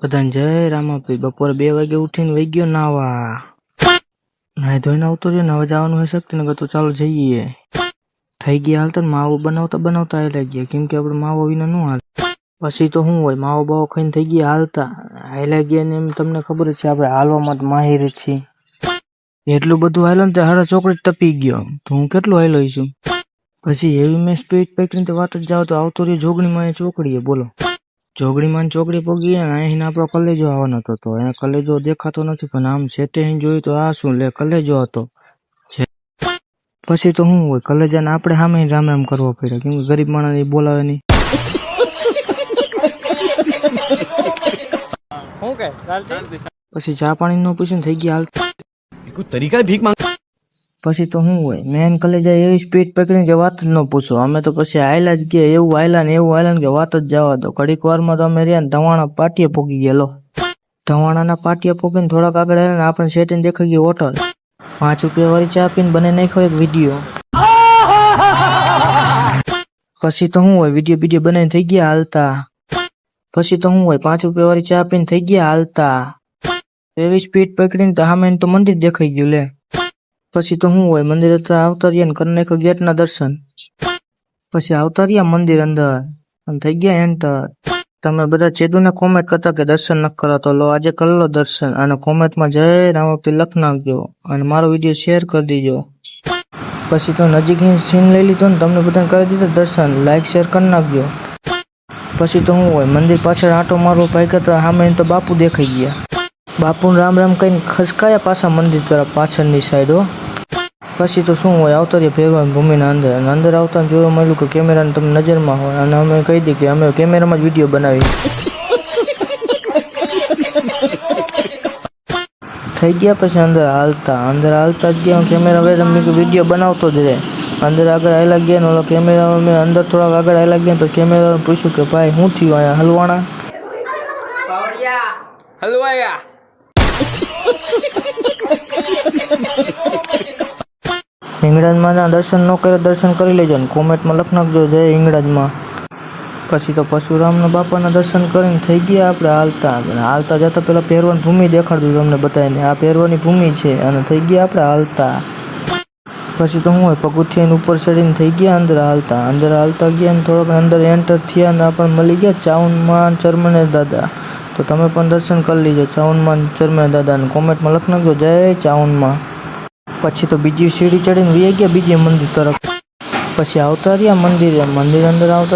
બધાને જય રામાપીર। બપોરે 2 વાગે ઉઠીને વહી ગયો નાવા। નાઈ ધોઈને આવતો રહ્યો ને હવે જવાનું હશે શક્તિનગર તો ચાલો જઈએ। થઈ ગયા હાલ તો માવો બનાવતા આયલા ગયા કેમ કે આપણે માવો વિના નો હાલ। પછી તો શું હોય માવો બાવો ખાઈને થઈ ગયા હાલતા આયલા ગયા ને એમ તમને ખબર જ છે આપણે હાલવામાં માહિર છીએ। એટલું બધું હાલ્યો ને તે હારા ચોકડી તપી ગયો તો હું કેટલો હાલ્યો છું। પછી એવી મેં સ્પીડ પકડીને વાત જ જાવ તો આવતો રહ્યો જોગણીમાં ચોકડીએ બોલો। જોગણીમાં ચોકડી પગી અને અહીં આપણો કલેજો આવવાનો હતો તો અહીંયા કલેજો દેખાતો નથી પણ આમ સેટે અહીં જોયું તો આ શું લે કલેજો હતો। પછી તો શું હોય કલેજાને આપણે સામે રામ રામ કરવો પડ્યો કેમ કે ગરીબ માણસ બોલાવે નહીં। પછી ચા પાણી નો પૂછ્યું થઈ ગયા હાલ તરીકા ભીખ માંગ। પછી તો શું હોય મેન કલેજા એવી સ્પીડ પકડીને કે વાત જ ન પૂછો। અમે તો પછી આયલા જ ગયા એવું આયલા ને કે વાત જ જવા દો। ઘડીક વારમાં તો અમે રહ્યા ને ધવાણા પાટીએ પોગી ગયેલો। ધવાણાના પાટીએ પોગીને થોડાક આગળ આવ્યા ને આપણે સેટીને દેખાઈ ગઈ હોટલ। 5 રૂપિયા વાળી ચા પીને બને નાખ્યો એક વિડીયો। પછી તો શું હોય વિડીયો બનાવીને થઈ ગયા હાલતા। પછી તો શું હોય 5 રૂપિયા વાળી ચા પીને થઈ ગયા હાલતા। એવી સ્પીડ પકડીને તો સામે તો મંદિર દેખાઈ ગયું લે। પછી તો શું હોય મંદિર આવતા રહ્યા ને કરી નાખ્યો ગેટના દર્શન। પછી આવતા રહ્યા મંદિર અંદર અને થઈ ગયા એન્ટર। તમે બધા ચેદુને કોમેન્ટ કરતા કે દર્શન ન કરો તો લો આજે કરી લો દર્શન અને કોમેન્ટમાં જય રામાપીર લખ નાખજો અને મારો વિડીયો શેર કરી દેજો। પછી તો નજીક સીન લઈ લીધો ને તમને બધાને કરી દીધા દર્શન લાઈક શેર કરી નાખજો। પછી તો શું હોય મંદિર પાછળ આંટો મારવો ભાગ્યા તો સામે તો બાપુ દેખાઈ ગયા। બાપુને રામ રામ કહીને ખસકાયા પાછા મંદિર તરફ પાછળની સાઈડ હો। પછી તો શું હોય આવતા રહ્યા ભેરવાની ભૂમિના અંદર અને અંદર આવતા જોવા મળ્યું કે કેમેરાને તમે નજરમાં હોય અને અમે કહી દઈએ કે અમે કેમેરામાં જ વિડીયો બનાવી। થઈ ગયા પછી અંદર હાલતા જ ગયા કેમેરા વિડીયો બનાવતો જ રહે। અંદર આગળ આવેલા ગયા ને ઓલો કેમેરા મેં અંદર થોડાક આગળ આવેલા ગયા તો કેમેરાને પૂછ્યું કે ભાઈ શું થયું અહીંયા હલવાણા હલવાયા હિંગળાજમાં દર્શન ન કરે દર્શન કરી લેજો ને કોમેન્ટમાં લખ નાખજો જય હિંગળાજમાં। પછી તો પરશુરામના બાપાના દર્શન કરીને થઈ ગયા આપણે હાલતા જતા પેલા પહેરવાની ભૂમિ દેખાડતું તમને બતાવીને આ પહેરવાની ભૂમિ છે અને થઈ ગયા આપણે હાલતા। પછી તો શું હોય પગથિયાની ઉપર ચડીને થઈ ગયા અંદર હાલતા ગયા ને થોડોક અંદર એન્ટર થયા ને આપણને મળી ગયા ચાઉનમાં ચરમને દાદા। તો તમે પણ દર્શન કરી લીજો ચાઉનમાં ચરમને દાદાને કોમેન્ટમાં લખ નાખજો જય ચાઉનમાં। પછી તો બીજી સીડી ચડીને વહી ગયા બીજે મંદિર તરફ। પછી આવતા રહ્યા મંદિર અંદર આવતા